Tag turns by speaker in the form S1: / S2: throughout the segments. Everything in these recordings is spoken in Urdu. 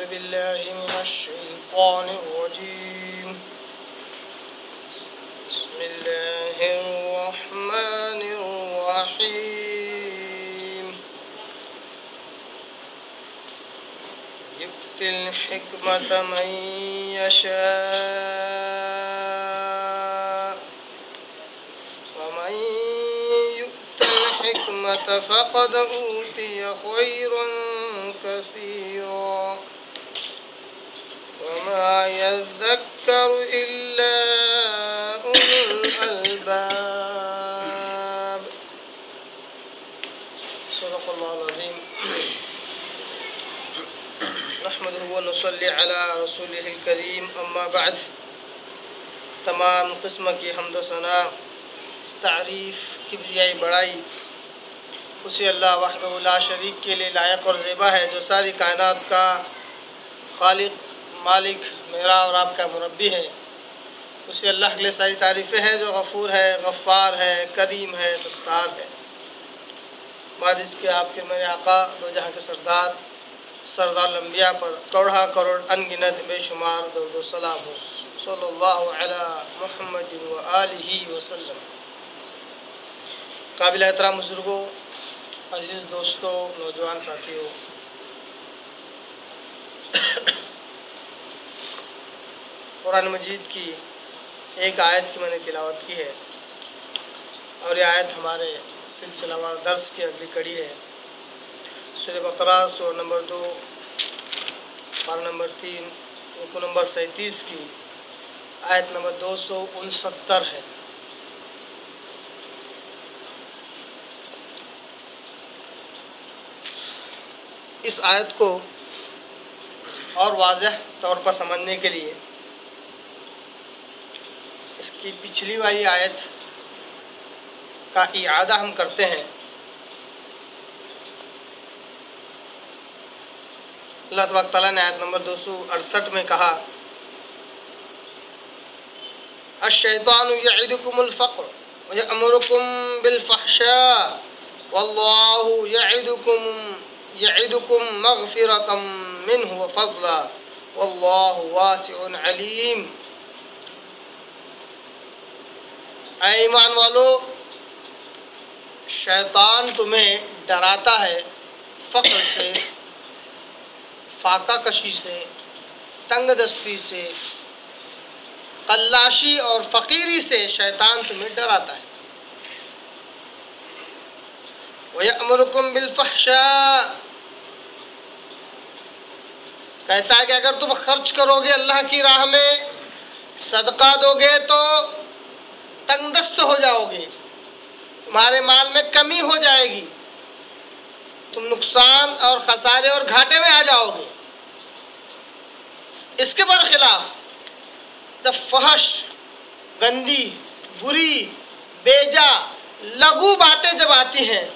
S1: بالله من الشيطان الرجيم بسم الله الرحمن الرحيم يؤتي الحكمة من يشاء ومن يؤت الحكمة فقد أوتي خيرا كثيرا وما يذكر إلا أولو الألباب صدق الله العظيم نحمده ونصلي على رسوله الكريم اما بعد تمام قسم کی حمد و ثنا تعریف کبریائی بڑائی اسی اللہ وحدہ لا شریک کے لیے لائق اور زیبا ہے جو ساری کائنات کا خالق مالک میرا اور آپ کا مربی ہے۔ اسی اللہ کے لیے ساری تعریفیں ہیں جو غفور ہے، غفار ہے، کریم ہے، ستار ہے۔ بعد اس کے آپ کے میرے آقا دو جہاں کے سردار الانبیاء پر کروڑا کروڑ ان گنت بے شمار درود و سلام ہو صلی اللہ علی محمد و آلہ وسلم۔ قابل احترام بزرگوں، عزیز دوستوں، نوجوان ساتھیوں، قرآن مجید کی ایک آیت کی میں نے تلاوت کی ہے اور یہ آیت ہمارے سلسلہ وار درس کی اگلی کڑی ہے۔ سورہ بقرہ سورہ نمبر 2 پارہ نمبر 3 رکوع نمبر 37 کی آیت نمبر 269 ہے۔ اس آیت کو اور واضح طور پر سمجھنے کے لیے اس کی پچھلی والی آیت کا اعادہ ہم کرتے ہیں۔ اللہ تبارک تعالیٰ نے آیت نمبر 268 میں کہا الشیطان یعدکم الفقر ویأمرکم بالفحشاء واللہ یعدکم مغفرۃ منہ وفضلا واللہ واسع علیم۔ اے ایمان والو، شیطان تمہیں ڈراتا ہے فقر سے، فاقہ کشی سے، تنگ دستی سے، قلاشی اور فقیری سے شیطان تمہیں ڈراتا ہے۔ وَيَأْمُرُكُمْ بِالْفَحْشَاءِ، کہتا ہے کہ اگر تم خرچ کرو گے اللہ کی راہ میں، صدقہ دو گے تو تنگ دست ہو جاؤ گے، تمہارے مال میں کمی ہو جائے گی، تم نقصان اور خسارے اور گھاٹے میں آ جاؤ گے۔ اس کے برخلاف جب فحش، گندی، بری، بیجا، لغو باتیں جب آتی ہیں،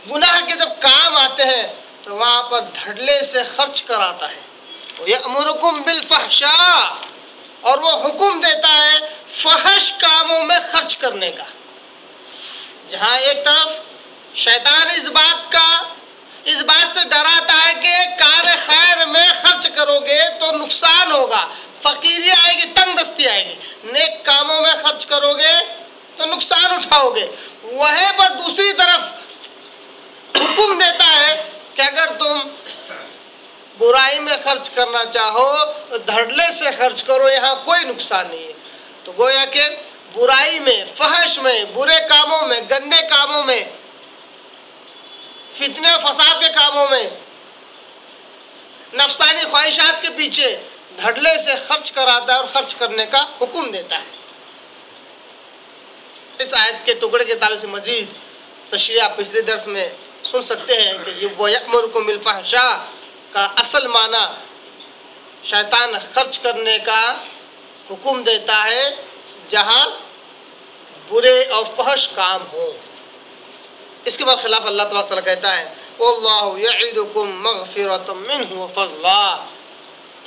S1: گناہ کے جب کام آتے ہیں تو وہاں پر دھڑلے سے خرچ کراتا ہے۔ وَيَأْمُرُكُمْ بِالْفَحْشَاءِ، اور وہ حکم دیتا ہے فحش کاموں میں خرچ کرنے کا۔ جہاں ایک طرف شیطان اس بات سے ڈراتا ہے کہ کار خیر میں خرچ کرو گے تو نقصان ہوگا، فقیری آئے گی، تنگ دستی آئے گی، نیک کاموں میں خرچ کرو گے تو نقصان اٹھاؤ گے، وہیں پر دوسری طرف حکم دیتا ہے کہ اگر تم برائی میں خرچ کرنا چاہو تو دھڑلے سے خرچ کرو، یہاں کوئی نقصان نہیں ہے۔ تو گویا کہ برائی میں، فحش میں، برے کاموں میں، گندے کاموں میں، فتنے و فساد کے کاموں میں، نفسانی خواہشات کے پیچھے دھڑلے سے خرچ کراتا ہے اور خرچ کرنے کا حکم دیتا ہے۔ اس آیت کے ٹکڑے کے تعلق سے مزید تشریح آپ پچھلے درس میں سن سکتے ہیں کہ یہ وَيَأْمُرُكُمْ بِالْفَحْشَاءِ کا اصل معنی شیطان خرچ کرنے کا حکم دیتا ہے جہاں برے اور فحش کام ہوں۔ اس کے برخلاف اللہ تبارک تعالیٰ کہتا ہے وَاللَّهُ يَعِدُكُمْ مَغْفِرَةً مِّنْهُ وَفَضْلًا،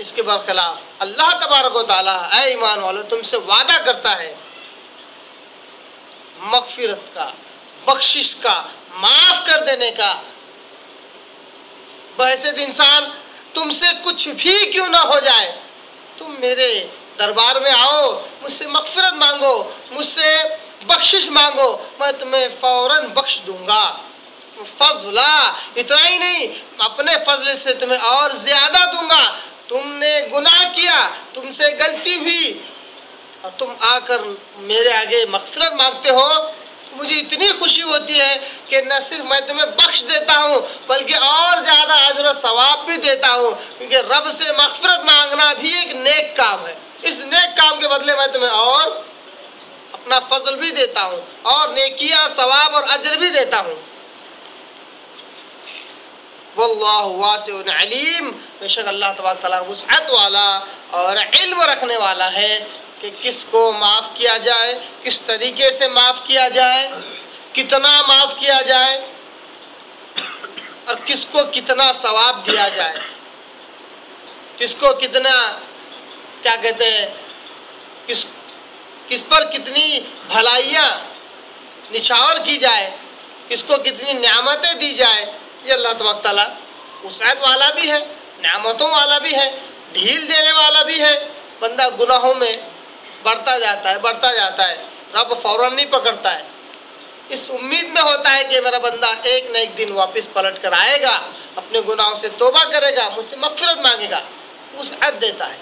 S1: اس کے برخلاف اللہ تبارک و تعالیٰ اے ایمان والو تم سے وعدہ کرتا ہے مغفرت کا، بخشش کا، معاف کر دینے کا۔ بحیثیت انسان تم سے کچھ بھی کیوں نہ ہو جائے، تم میرے دربار میں آؤ، مجھ سے مغفرت مانگو، مجھ سے بخشش مانگو، میں تمہیں فوراً بخش دوں گا۔ فضلا، اتنا ہی نہیں، اپنے فضل سے تمہیں اور زیادہ دوں گا۔ تم نے گناہ کیا، تم سے غلطی ہوئی، اور تم آ کر میرے آگے مغفرت مانگتے ہو، مجھے اتنی خوشی ہوتی ہے کہ نہ صرف میں تمہیں بخش دیتا ہوں بلکہ اور زیادہ اجر و ثواب بھی دیتا ہوں، کیونکہ رب سے مغفرت مانگنا بھی ایک نیک کام ہے۔ اس نیک کام کے بدلے میں تمہیں اور اپنا فضل بھی دیتا ہوں، اور نیکیاں، ثواب اور اجر بھی دیتا ہوں۔ واللہ واسع علیم، بے شک اللہ تبارک تعالیٰ وسعت والا اور علم رکھنے والا ہے کہ کس کو معاف کیا جائے، کس طریقے سے معاف کیا جائے، کتنا معاف کیا جائے، اور کس کو کتنا ثواب دیا جائے، کس کو کتنا کیا کہتے ہیں، کس پر کتنی بھلائیاں نچھاور کی جائے، کس کو کتنی نعمتیں دی جائے۔ یہ اللہ تبارک تعالیٰ وسعت والا بھی ہے، نعمتوں والا بھی ہے، ڈھیل دینے والا بھی ہے۔ بندہ گناہوں میں بڑھتا جاتا ہے، رب فوراً نہیں پکڑتا ہے، اس امید میں ہوتا ہے کہ میرا بندہ ایک نہ ایک دن واپس پلٹ کر آئے گا، اپنے گناہوں سے توبہ کرے گا، مجھ سے مغفرت مانگے گا، وسعت دیتا ہے،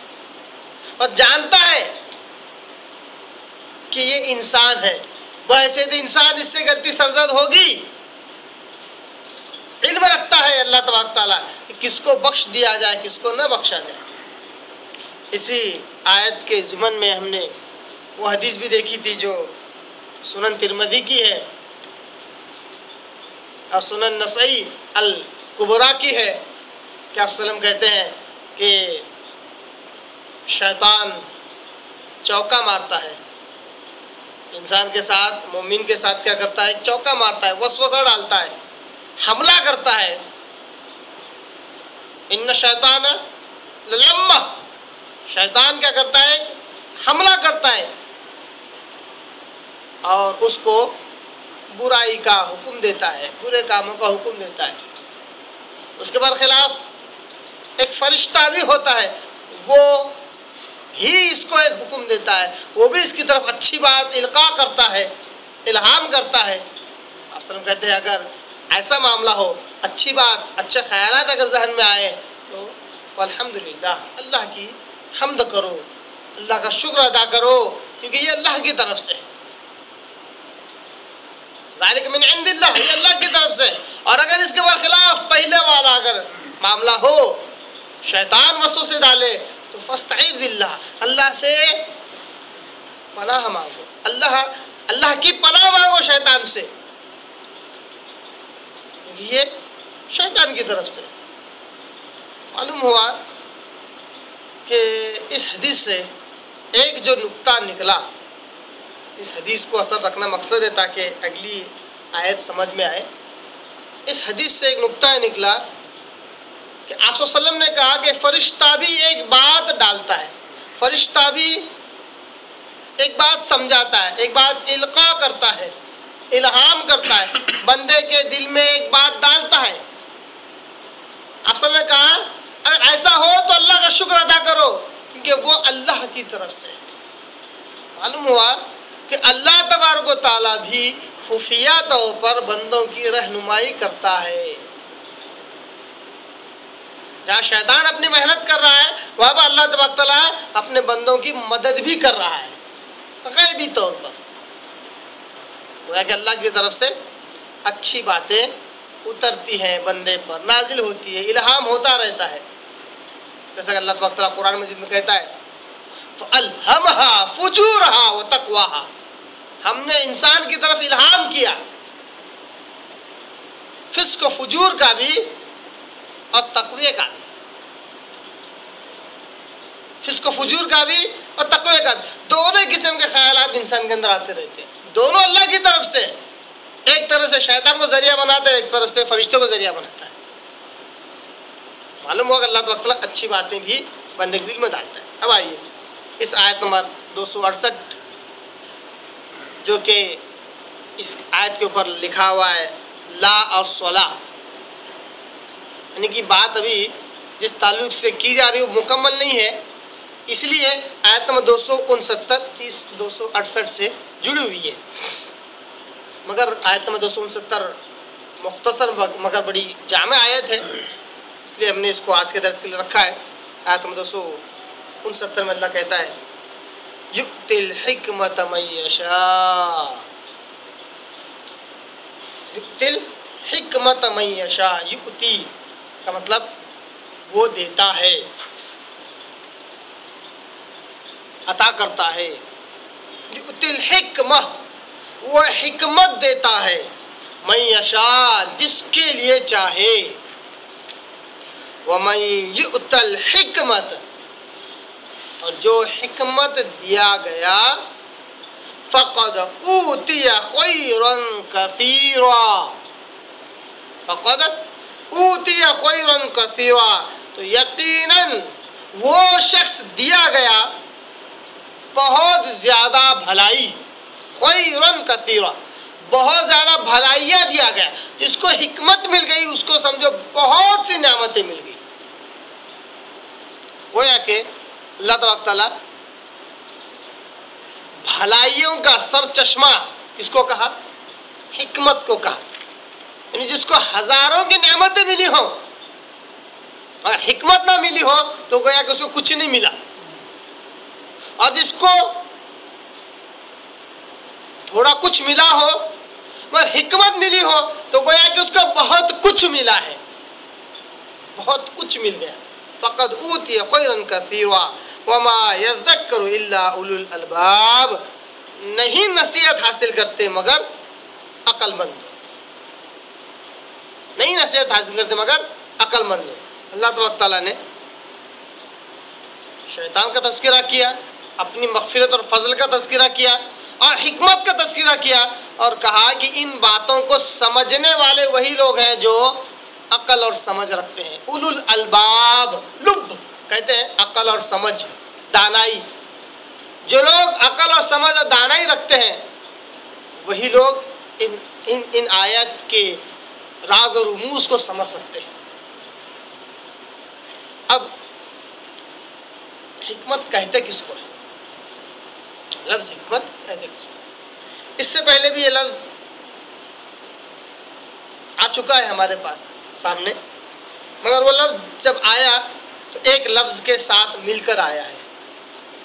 S1: اور جانتا ہے کہ یہ انسان ہے، بحیثیت انسان اس سے غلطی سرزد ہوگی۔ علم رکھتا ہے اللہ تبارک تعالیٰ کہ کس کو بخش دیا جائے، کس کو نہ بخشا جائے۔ اسی آیت کے ضمن میں ہم نے وہ حدیث بھی دیکھی تھی جو سنن ترمذی کی ہے اور سنن نسائی الکبریٰ کی ہے، کہ آپ وسلم کہتے ہیں کہ شیطان چوکا مارتا ہے انسان کے ساتھ، مومن کے ساتھ کیا کرتا ہے، چوکا مارتا ہے، وسوسہ ڈالتا ہے، حملہ کرتا ہے۔ ان شیطان للمہ، شیطان کیا کرتا ہے، حملہ کرتا ہے اور اس کو برائی کا حکم دیتا ہے، برے کاموں کا حکم دیتا ہے۔ اس کے برخلاف ایک فرشتہ بھی ہوتا ہے، وہ ہی اس کو ایک حکم دیتا ہے، وہ بھی اس کی طرف اچھی بات القاء کرتا ہے، الہام کرتا ہے۔ آپ وسلم کہتے ہیں اگر ایسا معاملہ ہو، اچھی بات، اچھے خیالات اگر ذہن میں آئے تو الحمدللہ، اللہ کی حمد کرو، اللہ کا شکر ادا کرو، کیونکہ یہ اللہ کی طرف سے، ذالک من عند اللہ، یہ اللہ کی طرف سے۔ اور اگر اس کے برخلاف پہلے والا اگر معاملہ ہو، شیطان وسوسے ڈالے، تو فاستعیذ باللہ، اللہ سے پناہ مانگو، اللہ کی پناہ مانگو شیطان سے، یہ شیطان کی طرف سے۔ معلوم ہوا کہ اس حدیث سے ایک جو نقطہ نکلا، اس حدیث کو اثر رکھنا مقصد ہے تاکہ اگلی آیت سمجھ میں آئے۔ اس حدیث سے ایک نقطہ نکلا کہ آپ صلی اللہ علیہ وسلم نے کہا کہ فرشتہ بھی ایک بات ڈالتا ہے، فرشتہ بھی ایک بات سمجھاتا ہے، ایک بات القاء کرتا ہے، الہام کرتا ہے، بندے کے دل میں ایک بات ڈالتا ہے۔ آپ صلی اللہ نے کہا اگر ایسا ہو تو اللہ کا شکر ادا کرو، کیونکہ وہ اللہ کی طرف سے۔ معلوم ہوا کہ اللہ تبارک و تعالیٰ بھی خفیہ طور پر بندوں کی رہنمائی کرتا ہے۔ جہاں شیطان اپنی محنت کر رہا ہے، وہاں پر اللہ تبارک تعالیٰ اپنے بندوں کی مدد بھی کر رہا ہے غیبی طور پر۔ وہ ہے کہ اللہ کی طرف سے اچھی باتیں اترتی ہیں، بندے پر نازل ہوتی ہے، الہام ہوتا رہتا ہے۔ جیسا کہ اللہ تبارک تعالیٰ قرآن مجید میں کہتا ہے فَأَلْهَمَهَا فُجُورَهَا وَتَقْوَاهَا، ہم نے انسان کی طرف الہام کیا فسق و فجور کا بھی اور تقوی کا بھی، فسق و فجور کا بھی اور تقوی کا بھی، دونوں قسم کے خیالات انسان کے اندر آتے رہتے ہیں، دونوں اللہ کی طرف سے، ایک طرف سے شیطان کو ذریعہ بناتا ہے، ایک طرف سے فرشتوں کو ذریعہ بناتا ہے۔ معلوم ہوگا اللہ تعالیٰ اچھی باتیں بھی بندے کے دل میں ڈالتا ہے۔ اب آئیے اس آیت نمبر 268 جو کہ اس آیت کے اوپر لکھا ہوا ہے لا اور صلاح، یعنی کہ بات ابھی جس تعلق سے کی جا رہی ہے وہ مکمل نہیں ہے، اس لیے آیت نمبر 269 اس 268 سے جڑی ہوئی ہے۔ مگر آیت نمبر 269 مختصر مگر بڑی جامع آیت ہے، اس لیے ہم نے اس کو آج کے درس کے لیے رکھا ہے۔ آیت نمبر 269 میں اللہ کہتا ہے یؤتی الحکمت من یشاء، یؤتی الحکمت من یشاء، یؤتی کا مطلب وہ دیتا ہے، عطا کرتا ہے۔ یؤتی الحکمہ، وہ حکمت دیتا ہے، من یشاء، جس کے لیے چاہے۔ ومن یؤت الحکمت، اور جو حکمت دیا گیا، فقد اوتی خیرا کثیرا، فقد اوتی خیرا کثیرا، تو یقیناً وہ شخص دیا گیا بہت زیادہ بھلائی، خیرا کثیرا، بہت زیادہ بھلائیاں دیا گیا۔ جس کو حکمت مل گئی اس کو سمجھو بہت سی نعمتیں مل گئی۔ گویا کہ اللہ تبارک تعالیٰ بھلائیوں کا سر چشمہ کس کو کہا؟ حکمت کو کہا، یعنی جس کو ہزاروں کی نعمتیں ملی ہوں مگر حکمت نہ ملی ہو تو گویا کہ اس کو کچھ نہیں ملا، اور جس کو تھوڑا کچھ ملا ہو مگر حکمت ملی ہو تو گویا کہ اس کو بہت کچھ ملا ہے، بہت کچھ مل گیا۔ فقد اوتی خیرا کثیرا وما یذکر الا اولو الالباب، نہیں نصیحت حاصل کرتے مگر عقل مند، نہیں نصیحت حاصل کرتے مگر عقل مند۔ اللہ تبارک تعالیٰ نے شیطان کا تذکرہ کیا، اپنی مغفرت اور فضل کا تذکرہ کیا اور حکمت کا تذکرہ کیا، اور کہا کہ ان باتوں کو سمجھنے والے وہی لوگ ہیں جو عقل اور سمجھ رکھتے ہیں۔ اولو الالباب، لب کہتے ہیں عقل اور سمجھ، دانائی۔ جو لوگ عقل اور سمجھ اور دانائی رکھتے ہیں وہی لوگ ان آیات کے راز اور رموز کو سمجھ سکتے ہیں۔ اب حکمت کہتے کس کو ہے؟ لفظ حکمت کہتے کس کو؟ اس سے پہلے بھی یہ لفظ آ چکا ہے ہمارے پاس سامنے، مگر وہ لفظ جب آیا تو ایک لفظ کے ساتھ مل کر آیا ہے۔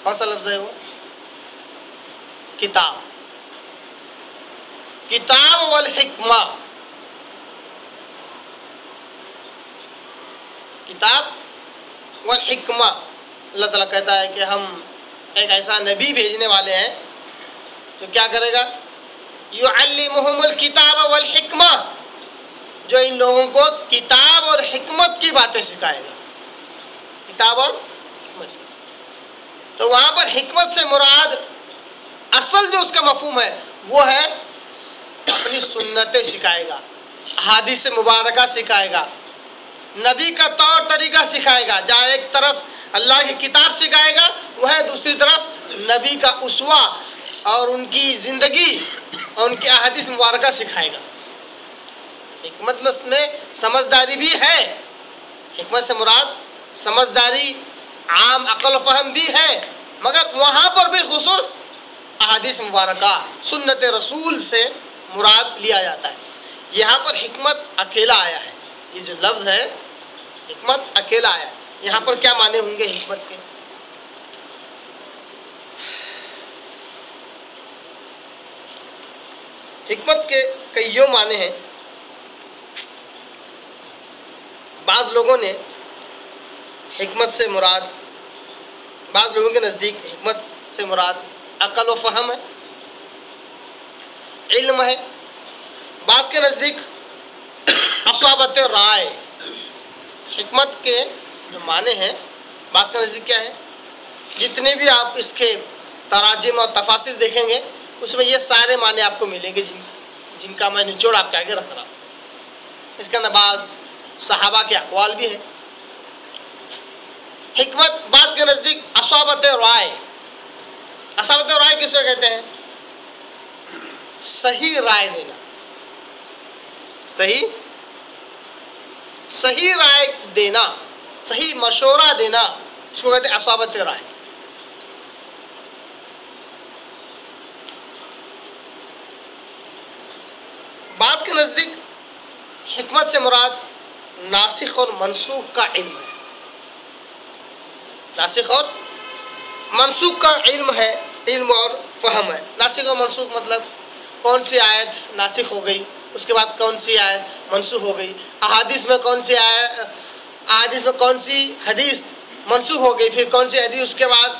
S1: کون سا لفظ ہے وہ؟ کتاب، کتاب والحکمہ، کتاب والحکمہ۔ اللہ تعالیٰ کہتا ہے کہ ہم ایک ایسا نبی بھیجنے والے ہیں جو کیا کرے گا؟ یعلمہم الکتاب والحکمہ، جو ان لوگوں کو کتاب اور حکمت کی باتیں سکھائے گا، کتاب اور حکمت۔ تو وہاں پر حکمت سے مراد اصل جو اس کا مفہوم ہے وہ ہے اپنی سنتیں سکھائے گا، احادیث مبارکہ سکھائے گا، نبی کا طور طریقہ سکھائے گا۔ جہاں ایک طرف اللہ کی کتاب سکھائے گا وہ ہے دوسری طرف نبی کا اسوہ اور ان کی زندگی اور ان کی احادیث مبارکہ سکھائے گا۔ حکمت میں سمجھداری بھی ہے، حکمت سے مراد سمجھداری، عام عقل و فہم بھی ہے، مگر وہاں پر بھی خصوص احادیث مبارکہ، سنت رسول سے مراد لیا جاتا ہے۔ یہاں پر حکمت اکیلا آیا ہے، یہ جو لفظ ہے حکمت اکیلا آیا ہے۔ یہاں پر کیا معنی ہوں گے حکمت کے؟ حکمت کے کئیوں معنی ہیں۔ بعض لوگوں نے حکمت سے مراد، بعض لوگوں کے نزدیک حکمت سے مراد عقل و فہم ہے، علم ہے، بعض کے نزدیک اصابت رائے۔ حکمت کے جو معنی ہیں بعض کے نزدیک کیا ہے؟ جتنے بھی آپ اس کے تراجم اور تفاسیر دیکھیں گے اس میں یہ سارے معنی آپ کو ملیں گے جن کا میں نچوڑ آپ کے آگے رکھ رہا ہوں۔ اس کے اندر بعض صحابہ کے اقوال بھی ہیں۔ حکمت بعض کے نزدیک اصابت رائے، اصابت رائے کس کو کہتے ہیں؟ صحیح رائے دینا، صحیح رائے دینا، صحیح مشورہ دینا، اس کو کہتے ہیں اصابت رائے۔ بعض کے نزدیک حکمت سے مراد ناسخ اور منسوخ کا علم ہے، ناسخ اور منسوخ کا علم ہے، علم اور فہم ہے۔ ناسخ اور منسوخ مطلب کون سی آیت ناسخ ہو گئی، اس کے بعد کون سی آیت منسوخ ہو گئی، احادیث میں کون سی احادیث میں کون سی حدیث منسوخ ہو گئی، پھر کون سی حدیث اس کے بعد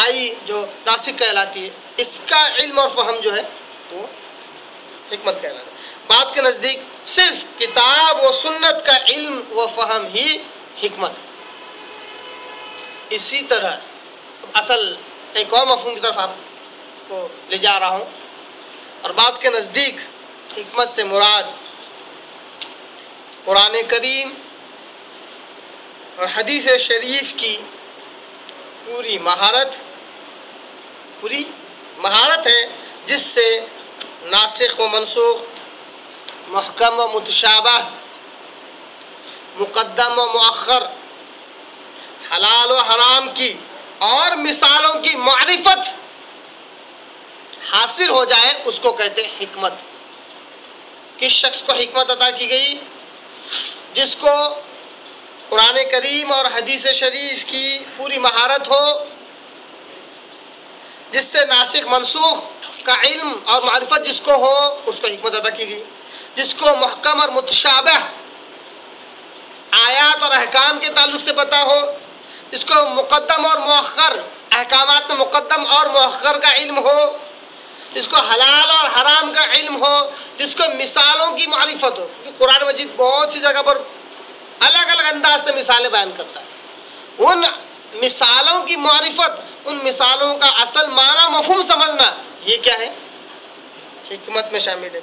S1: آئی جو ناسخ کہلاتی ہے، اس کا علم اور فہم جو ہے وہ حکمت کہلاتا ہے۔ بعض کے نزدیک صرف کتاب و سنت کا علم و فہم ہی حکمت ہے۔ اسی طرح اصل ایک اور مفہوم کی طرف آپ کو لے جا رہا ہوں، اور بعض کے نزدیک حکمت سے مراد قرآن کریم اور حدیث شریف کی پوری مہارت ہے، جس سے ناسخ و منسوخ، محکم و متشابہ، مقدم و مؤخر، حلال و حرام کی اور مثالوں کی معرفت حاصل ہو جائے، اس کو کہتے ہیں حکمت۔ کس شخص کو حکمت عطا کی گئی؟ جس کو قرآن کریم اور حدیث شریف کی پوری مہارت ہو، جس سے ناسخ منسوخ کا علم اور معرفت جس کو ہو، اس کو حکمت عطا کی گئی۔ جس کو محکم اور متشابہ آیات اور احکام کے تعلق سے پتہ ہو، جس کو مقدم اور مؤخر احکامات میں مقدم اور مؤخر کا علم ہو، جس کو حلال اور حرام کا علم ہو، جس کو مثالوں کی معرفت ہو، کیونکہ قرآن مجید بہت سی جگہ پر الگ الگ انداز سے مثالیں بیان کرتا ہے۔ ان مثالوں کی معرفت، ان مثالوں کا اصل معنی مفہوم سمجھنا، یہ کیا ہے؟ حکمت میں شامل ہے۔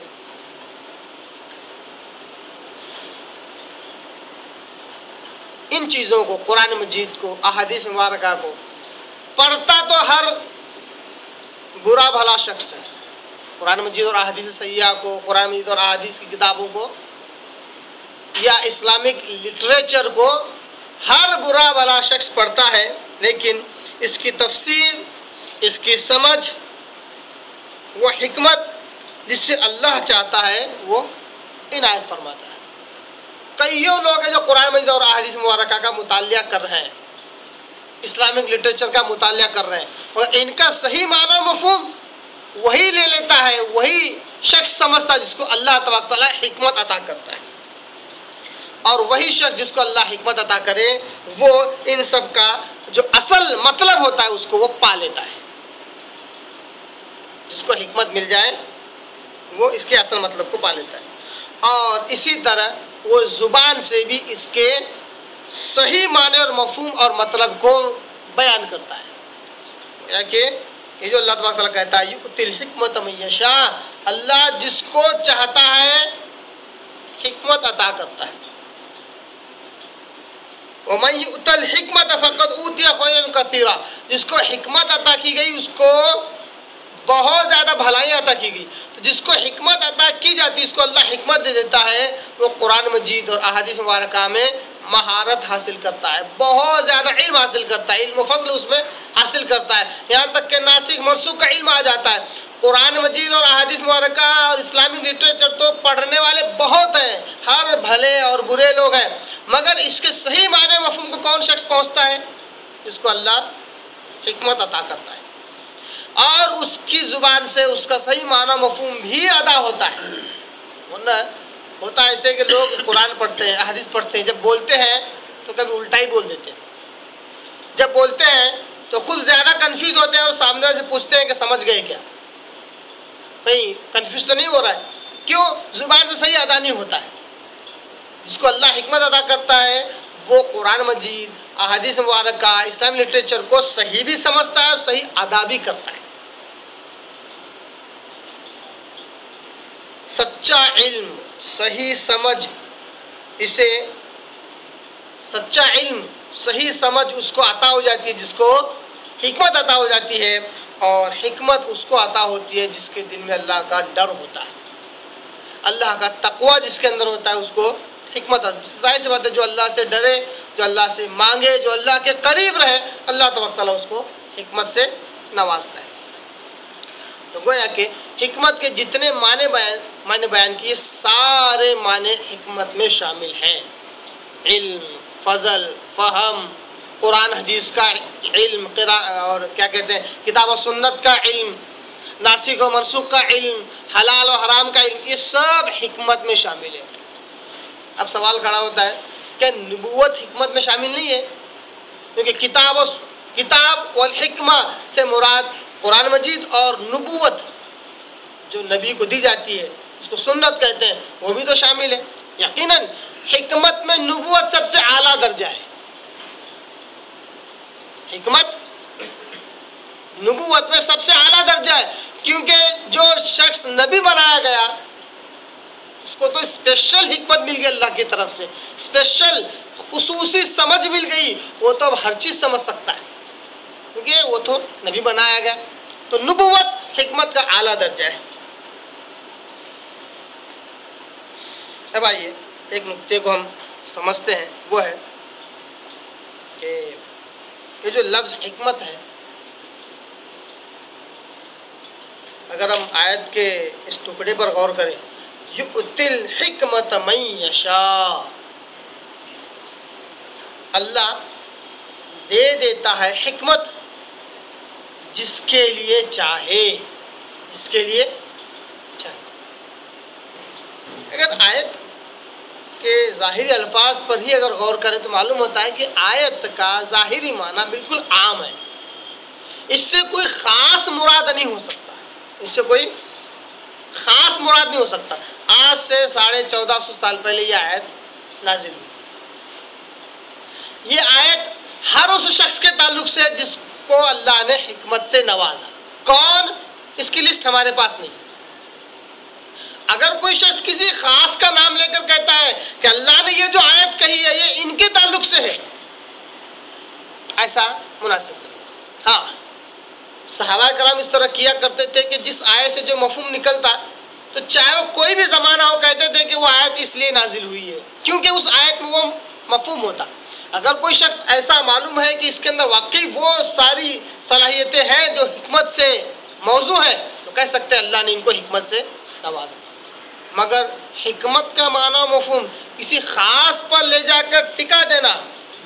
S1: ان چیزوں کو، قرآن مجید کو، احادیث مبارکہ کو پڑھتا تو ہر برا بھلا شخص ہے۔ قرآن مجید اور احادیث صحیحہ کو، قرآن مجید اور احادیث کی کتابوں کو یا اسلامک لٹریچر کو ہر برا بھلا شخص پڑھتا ہے، لیکن اس کی تفسیر، اس کی سمجھ، وہ حکمت جس سے اللہ چاہتا ہے وہ عنایت فرماتا ہے۔ کئیوں لوگ ہیں جو قرآن مجید اور احادیث مبارکہ کا مطالعہ کر رہے ہیں، اسلامک لٹریچر کا مطالعہ کر رہے ہیں، اور ان کا صحیح معنی و مفہوم وہی لے لیتا ہے، وہی شخص سمجھتا ہے جس کو اللہ تبارک تعالیٰ حکمت عطا کرتا ہے، اور وہی شخص جس کو اللہ حکمت عطا کرے وہ ان سب کا جو اصل مطلب ہوتا ہے اس کو وہ پا لیتا ہے۔ جس کو حکمت مل جائے وہ اس کے اصل مطلب کو پا لیتا ہے، اور اسی طرح وہ زبان سے بھی اس کے صحیح معنی اور مفہوم اور مطلب کو بیان کرتا ہے۔ یا کہ یہ جو اللہ تبارک تعالیٰ کہتا ہے یؤتی الحکمت من یشاء، اللہ جس کو چاہتا ہے حکمت عطا کرتا ہے۔ ومن یؤت الحکمت فقد اوتی خیرا کثیرا، جس کو حکمت عطا کی گئی اس کو بہت زیادہ بھلائیاں عطا کی گئی۔ تو جس کو حکمت عطا کی جاتی، اس کو اللہ حکمت دے دیتا ہے، وہ قرآن مجید اور احادیث مبارکہ میں مہارت حاصل کرتا ہے، بہت زیادہ علم حاصل کرتا ہے، علم و فضل اس میں حاصل کرتا ہے، یہاں تک کہ ناسخ منسوخ کا علم آ جاتا ہے۔ قرآن مجید اور احادیث مبارکہ اور اسلامی لٹریچر تو پڑھنے والے بہت ہیں، ہر بھلے اور برے لوگ ہیں، مگر اس کے صحیح معنی مفہوم کو کون شخص پہنچتا ہے؟ جس کو اللہ حکمت عطا کرتا ہے، اور اس کی زبان سے اس کا صحیح معنی مفہوم بھی ادا ہوتا ہے۔ ورنہ ہوتا ہے ایسے کہ لوگ قرآن پڑھتے ہیں، احادیث پڑھتے ہیں، جب بولتے ہیں تو کبھی الٹا ہی بول دیتے ہیں، جب بولتے ہیں تو خود زیادہ کنفیوز ہوتے ہیں اور سامنے والے سے پوچھتے ہیں کہ سمجھ گئے کیا، کہیں کنفیوز تو نہیں ہو رہا ہے؟ کیوں؟ زبان سے صحیح ادا نہیں ہوتا ہے۔ جس کو اللہ حکمت ادا کرتا ہے وہ قرآن مجید، احادیث مبارکہ، اسلامی لٹریچر کو صحیح بھی سمجھتا ہے اور صحیح ادا بھی کرتا ہے۔ سچا علم، صحیح سمجھ، اسے سچا علم، صحیح سمجھ اس کو عطا ہو جاتی ہے جس کو حکمت عطا ہو جاتی ہے، اور حکمت اس کو عطا ہوتی ہے جس کے دل میں اللہ کا ڈر ہوتا ہے، اللہ کا تقوی جس کے اندر ہوتا ہے اس کو حکمت۔ ظاہر سی بات ہے جو اللہ سے ڈرے جو اللہ سے مانگے، جو اللہ کے قریب رہے، اللہ تبارک تعالیٰ اس کو حکمت سے نوازتا ہے۔ تو گویا کہ حکمت کے جتنے معنی بیان کیے، سارے معنی حکمت میں شامل ہیں۔ علم، فضل، فہم، قرآن حدیث کا علم، اور کیا کہتے ہیں کتاب و سنت کا علم، ناسخ و منسوخ کا علم، حلال و حرام کا علم، یہ سب حکمت میں شامل ہے۔ اب سوال کھڑا ہوتا ہے کہ نبوت حکمت میں شامل نہیں ہے؟ کیونکہ کتاب والحکمہ سے مراد قرآن مجید اور نبوت جو نبی کو دی جاتی ہے اس کو سنت کہتے ہیں، وہ بھی تو شامل ہے۔ یقیناً حکمت میں نبوت سب سے اعلیٰ درجہ ہے۔ حکمت نبوت میں سب سے اعلیٰ درجہ ہے، کیونکہ جو شخص نبی بنایا گیا اس کو تو اسپیشل حکمت مل گئی اللہ کی طرف سے، اسپیشل خصوصی سمجھ مل گئی، وہ تو اب ہر چیز سمجھ سکتا ہے کیونکہ وہ تو نبی بنایا گیا۔ تو نبوت حکمت کا اعلیٰ درجہ ہے۔ اب آئیے ایک نقطے کو ہم سمجھتے ہیں، وہ ہے کہ یہ جو لفظ حکمت ہے، اگر ہم آیت کے اس ٹکڑے پر غور کریں، یؤتی الحکمت من یشاء، اللہ دے دیتا ہے حکمت جس کے لیے چاہے، جس کے لیے چاہے۔ اگر آیت کے ظاہری الفاظ پر ہی اگر غور کریں تو معلوم ہوتا ہے کہ آیت کا ظاہری معنی بالکل عام ہے، اس سے کوئی خاص مراد نہیں ہو سکتا، اس سے کوئی خاص مراد نہیں ہو سکتا۔ آج سے 1450 سال پہلے یہ آیت نازل ہوئی۔ یہ آیت ہر اس شخص کے تعلق سے ہے جس کو اللہ نے حکمت سے نوازا۔ کون؟ اس کی لسٹ ہمارے پاس نہیں۔ اگر کوئی شخص کسی خاص کا نام لے کر کہتا ہے کہ اللہ نے یہ جو آیت کہی ہے یہ ان کے تعلق سے ہے، ایسا مناسب نہیں۔ ہاں، صحابہ کرام اس طرح کیا کرتے تھے کہ جس آیت سے جو مفہوم نکلتا تو چاہے وہ کوئی بھی زمانہ ہو، کہتے تھے کہ وہ آیت اس لیے نازل ہوئی ہے کیونکہ اس آیت میں وہ مفہوم ہوتا۔ اگر کوئی شخص ایسا معلوم ہے کہ اس کے اندر واقعی وہ ساری صلاحیتیں ہیں جو حکمت سے موضوع ہیں، تو کہہ سکتے ہیں اللہ نے ان کو حکمت سے نوازا۔ مگر حکمت کا معنی مفہوم کسی خاص پر لے جا کر ٹکا دینا،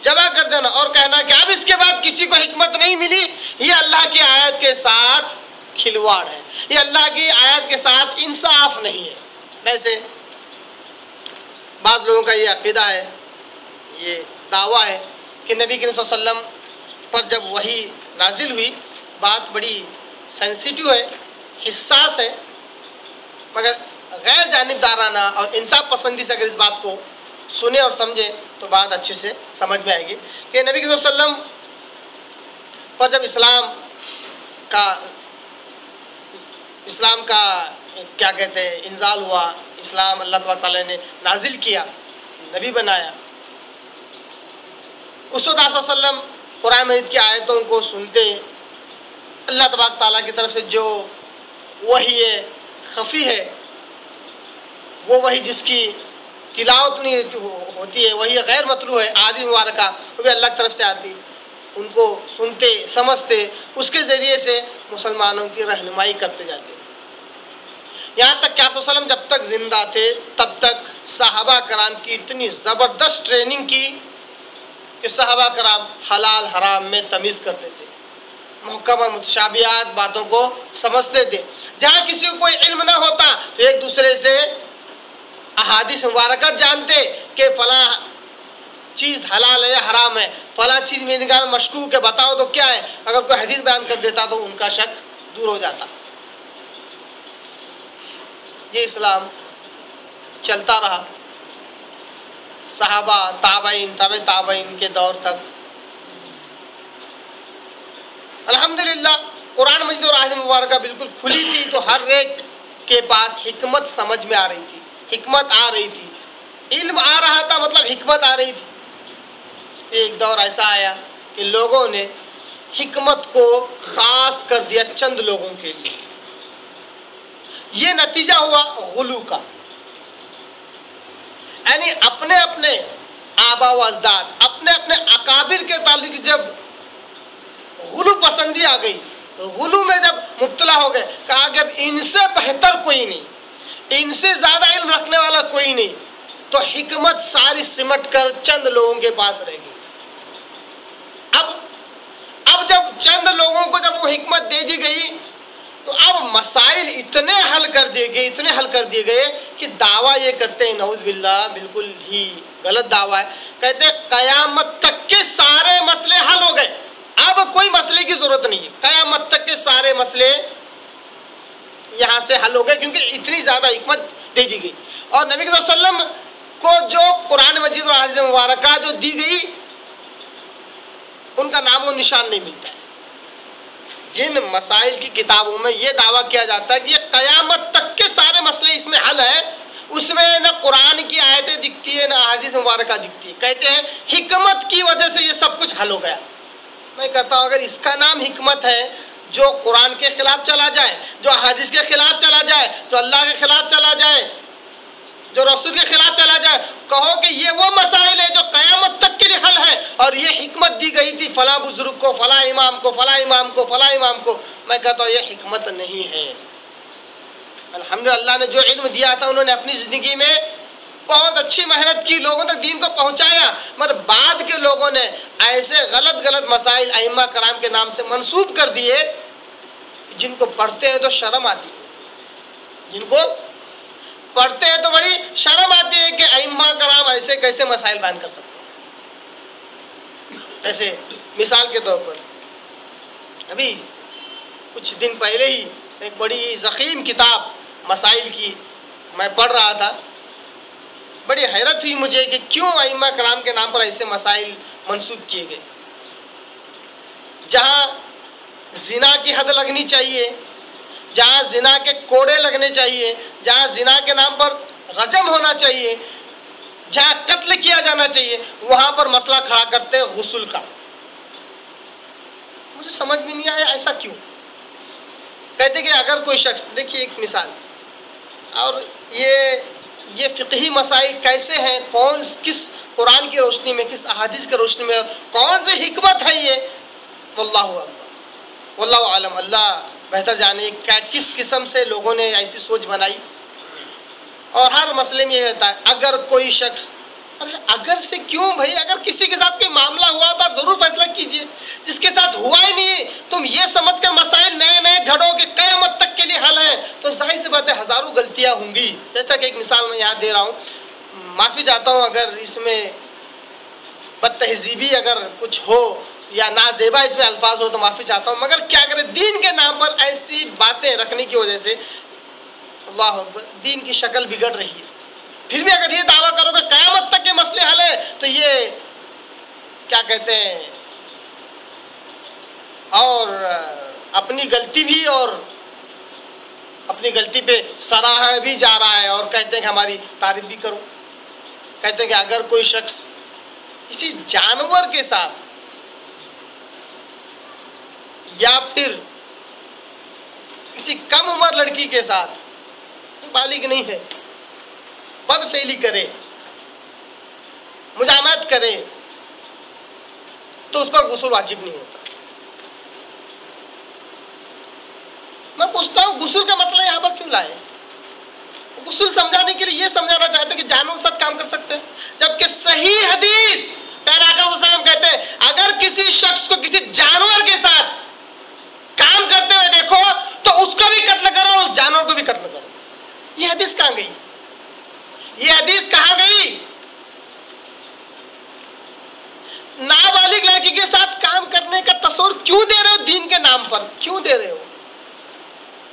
S1: جمع کر دینا اور کہنا کہ اب اس کے بعد کسی کو حکمت نہیں ملی، یہ اللہ کی آیت کے ساتھ کھلواڑ ہے، یہ اللہ کی آیت کے ساتھ انصاف نہیں ہے۔ ویسے بعض لوگوں کا یہ عقیدہ ہے، یہ دعویٰ ہے کہ نبی کریم صلی اللہ علیہ وسلم پر جب وحی نازل ہوئی، بات بڑی سینسیٹیو ہے، حساس ہے، مگر غیر جانبدارانہ اور انصاف پسندی سے اگر اس بات کو سنیں اور سمجھیں تو بات اچھے سے سمجھ میں آئے گی کہ نبی صلی اللہ علیہ وسلم پر جب اسلام کا کیا کہتے ہیں انزال ہوا، اسلام اللہ تبارک تعالیٰ نے نازل کیا، نبی بنایا، اس وقت آپ صلی اللہ علیہ وسلم قرآن مجید کی آیتوں کو سنتے، اللہ تبارک تعالیٰ کی طرف سے جو وحی خفی ہے، وہ وحی جس کی تلاوت نہیں ہوتی ہے، وہی غیر مطلوع ہے، آدھی مبارکہ، وہ بھی اللہ کی طرف سے آتی، ان کو سنتے سمجھتے، اس کے ذریعے سے مسلمانوں کی رہنمائی کرتے جاتے۔ یہاں تک کہ آپ صلی اللہ علیہ وسلم جب تک زندہ تھے تب تک صحابہ کرام کی اتنی زبردست ٹریننگ کی کہ صحابہ کرام حلال حرام میں تمیز کرتے تھے، محکم اور متشابہات باتوں کو سمجھتے تھے۔ جہاں کسی کو کوئی علم نہ ہوتا تو ایک دوسرے سے احادیث مبارکات جانتے کہ فلاں چیز حلال ہے یا حرام ہے، فلاں چیز میری نگاہ میں مشکوک ہے، بتاؤ تو کیا ہے۔ اگر کوئی حدیث بیان کر دیتا تو ان کا شک دور ہو جاتا۔ یہ اسلام چلتا رہا صحابہ، تابعین، تابع تابعین کے دور تک۔ الحمدللہ قرآن مجید اور آیت مبارکہ بالکل کھلی تھی تو ہر ایک کے پاس حکمت سمجھ میں آ رہی تھی، حکمت آ رہی تھی، علم آ رہا تھا، مطلب حکمت آ رہی تھی۔ ایک دور ایسا آیا کہ لوگوں نے حکمت کو خاص کر دیا چند لوگوں کے لیے، یہ نتیجہ ہوا غلو کا، یعنی اپنے آبا و اجداد اپنے اپنے اکابر کے تعلق جب غلو پسندی آ گئی، غلو میں جب مبتلا ہو گئے، کہا کہ اب ان سے بہتر کوئی نہیں، ان سے زیادہ علم رکھنے والا کوئی نہیں، تو حکمت ساری سمٹ کر چند لوگوں کے پاس رہ گئی۔ اب جب چند لوگوں کو جب وہ حکمت دے دی گئی تو اب مسائل اتنے حل کر دیے گئے کہ دعویٰ یہ کرتے ہیں، نعوذ باللہ بالکل ہی غلط دعویٰ ہے، کہتے ہیں قیامت تک کے سارے مسئلے حل ہو گئے، اب کوئی مسئلے کی ضرورت نہیں ہے، قیامت تک کے سارے مسئلے یہاں سے حل ہو گئے کیونکہ اتنی زیادہ حکمت دے دی گئی۔ اور نبی صلی اللہ علیہ وسلم کو جو قرآن مجید اور احادیث مبارکہ جو دی گئی ان کا نام و نشان نہیں ملتا ہے۔ جن مسائل کی کتابوں میں یہ دعویٰ کیا جاتا ہے کہ یہ قیامت تک کے سارے مسئلے اس میں حل ہے، اس میں نہ قرآن کی آیتیں دکھتی ہے نہ احادیث مبارکہ دکھتی ہے، کہتے ہیں حکمت کی وجہ سے یہ سب کچھ حل ہو گیا۔ میں کہتا ہوں اگر اس کا نام حکمت ہے، جو قرآن کے خلاف چلا جائے، جو احادیث کے خلاف چلا جائے، جو اللہ کے خلاف چلا جائے، جو رسول کے خلاف چلا جائے، کہو کہ یہ وہ مسائل ہے جو قیامت تک کے لیے حل ہے اور یہ حکمت دی گئی تھی فلاں بزرگ کو، فلاں امام کو، فلاں امام کو، فلاں امام کو، میں کہتا ہوں یہ حکمت نہیں ہے۔ الحمدللہ اللہ نے جو علم دیا تھا انہوں نے اپنی زندگی میں بہت اچھی محنت کی، لوگوں تک دین کو پہنچایا، مگر بعد کے لوگوں نے ایسے غلط مسائل ائمہ کرام کے نام سے منسوب کر دیے جن کو پڑھتے ہیں تو شرم آتی ہے، جن کو پڑھتے ہیں تو بڑی شرم آتی ہے کہ ائمہ کرام ایسے کیسے مسائل بیان کر سکتے ہیں۔ جیسے مثال کے طور پر ابھی کچھ دن پہلے ہی ایک بڑی ضخیم کتاب مسائل کی میں پڑھ رہا تھا، بڑی حیرت ہوئی مجھے کہ کیوں ائمہ کرام کے نام پر ایسے مسائل منسوب کیے گئے۔ جہاں زنا کی حد لگنی چاہیے، جہاں زنا کے کوڑے لگنے چاہیے، جہاں زنا کے نام پر رجم ہونا چاہیے، جہاں قتل کیا جانا چاہیے، وہاں پر مسئلہ کھڑا کرتے ہیں غسل کا۔ مجھے سمجھ میں نہیں آیا ایسا کیوں۔ کہتے کہ اگر کوئی شخص، دیکھیے ایک مثال، اور یہ فقہی مسائل کیسے ہیں، کس قرآن کی روشنی میں، کس احادیث کی روشنی میں، کون سی حکمت ہے یہ، واللہ اکبر واللہ عالم، اللہ بہتر جانے کس قسم سے لوگوں نے ایسی سوچ بنائی۔ اور ہر مسئلے میں یہ رہتا ہے اگر کوئی شخص، اگر سے کیوں بھائی، اگر کسی کے ساتھ کوئی معاملہ ہوا تو آپ ضرور فیصلہ کیجئے، جس کے ساتھ ہوا ہی نہیں تم یہ سمجھ کر مسائل نئے گھڑو کہ قیامت تک کے لیے حل ہے، تو ظاہر سی بات ہے ہزاروں غلطیاں ہوں گی۔ جیسا کہ ایک مثال میں یاد دے رہا ہوں، معافی چاہتا ہوں اگر اس میں بد تہذیبی اگر کچھ ہو یا نازیبا اس میں الفاظ ہو تو معافی چاہتا ہوں، مگر کیا کرے، دین کے نام پر ایسی باتیں رکھنے کی وجہ سے اللہ اکبر دین کی شکل بگڑ رہی ہے۔ پھر بھی اگر یہ دعویٰ کرو کہ قیامت تک کے مسئلے حل ہے تو یہ کیا کہتے ہیں، اور اپنی غلطی بھی، اور اپنی غلطی پہ سراہا بھی جا رہا ہے، اور کہتے ہیں کہ ہماری تعریف بھی کرو۔ کہتے ہیں کہ اگر کوئی شخص کسی جانور کے ساتھ یا پھر کسی کم عمر لڑکی کے ساتھ، بالغ نہیں ہے، بد فعلی کرے، مجامعت کرے، تو اس پر غسل واجب نہیں ہوتا۔ میں پوچھتا ہوں غسل کا مسئلہ یہاں پر کیوں لائے؟ غسل سمجھانے کے لیے یہ سمجھانا چاہتے ہیں کہ جانور کے ساتھ کام کر سکتے ہیں، جبکہ صحیح حدیث پیارے آقا صلی اللہ علیہ وسلم کہتے ہیں اگر کسی شخص کو کسی جانور کے ساتھ کام کرتے ہوئے دیکھو تو اس کو بھی قتل کرو اور اس جانور کو بھی قتل کرو۔ یہ حدیث کہاں گئی؟ یہ حدیث کہاں گئی؟ نابالغ لڑکی کے ساتھ کام کرنے کا تصور کیوں دے رہے ہو؟ دین کے نام پر کیوں دے رہے ہو؟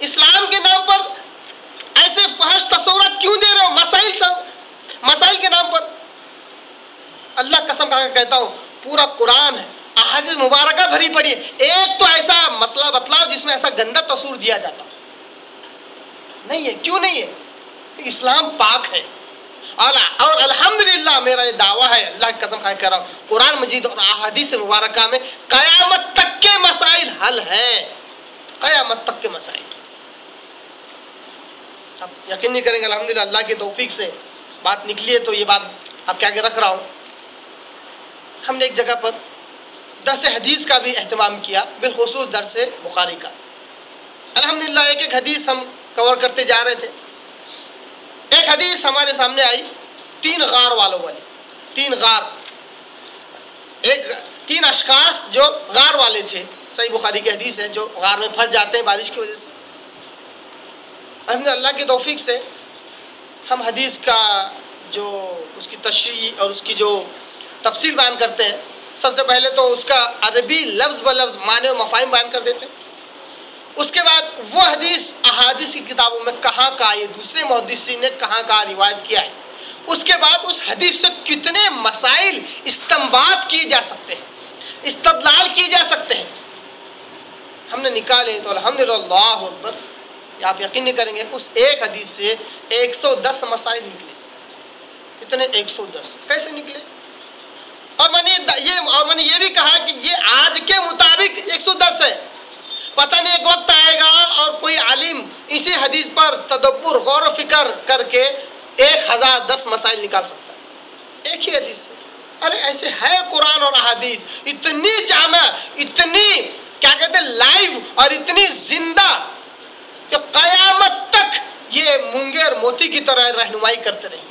S1: اسلام کے نام پر ایسے فحش تصورات کیوں دے رہے ہو؟ مسائل کے نام پر اللہ قسم کھا کے کہتا ہوں پورا قرآن ہے، احادیث مبارکہ بھری پڑی ہے، ایک تو ایسا مسئلہ بتلاؤ جس میں ایسا گندا تصور دیا جاتا نہیں ہے۔ کیوں نہیں ہے؟ اسلام پاک ہے، اور الحمدللہ میرا یہ دعویٰ ہے، اللہ کی قسم کھا کے کہہ رہا ہوں، قرآن مجید اور احادیث مبارکہ میں قیامت تک کے مسائل حل ہیں، قیامت تک کے مسائل۔ اب یقین نہیں کریں گے، الحمدللہ اللہ کی توفیق سے بات نکلی ہے تو یہ بات آپ کے آگے رکھ رہا ہوں۔ ہم نے ایک جگہ پر درس حدیث کا بھی اہتمام کیا، بالخصوص درس بخاری کا۔ الحمدللہ ایک ایک حدیث ہم کور کرتے جا رہے تھے۔ ایک حدیث ہمارے سامنے آئی 3 غار والوں والی، 3 غار، تین اشخاص جو غار والے تھے۔ صحیح بخاری کی حدیث ہے، جو غار میں پھنس جاتے ہیں بارش کی وجہ سے۔ الحمدللہ اللہ کی توفیق سے ہم حدیث کا جو اس کی تشریح اور اس کی جو تفصیل بیان کرتے ہیں، سب سے پہلے تو اس کا عربی لفظ بلفظ معنی و مفاہیم بیان کر دیتے ہیں۔ اس کے بعد وہ حدیث احادیث کی کتابوں میں کہاں کا یہ دوسرے محدثین نے کہاں کا روایت کیا ہے۔ اس کے بعد اس حدیث سے کتنے مسائل استنباط کیے جا سکتے ہیں، استدلال کیے جا سکتے ہیں، ہم نے نکالے تو الحمدللہ اللہ اکبر، آپ یقین نہیں کریں گے اس ایک حدیث سے 110 مسائل نکلے۔ کتنے؟ 110 کیسے نکلے؟ اور میں نے یہ بھی کہا کہ یہ آج کے مطابق 110 ہے، پتہ نہیں ایک وقت آئے گا اور کوئی عالم اسی حدیث پر تدبر غور و فکر کر کے 1010 مسائل نکال سکتا ہے ایک ہی حدیث سے۔ ارے ایسے ہے قرآن اور احادیث، اتنی جامع، اتنی کیا کہتے ہیں لائیو اور اتنی زندہ کہ قیامت تک یہ مونگے اور موتی کی طرح رہنمائی کرتے رہیں۔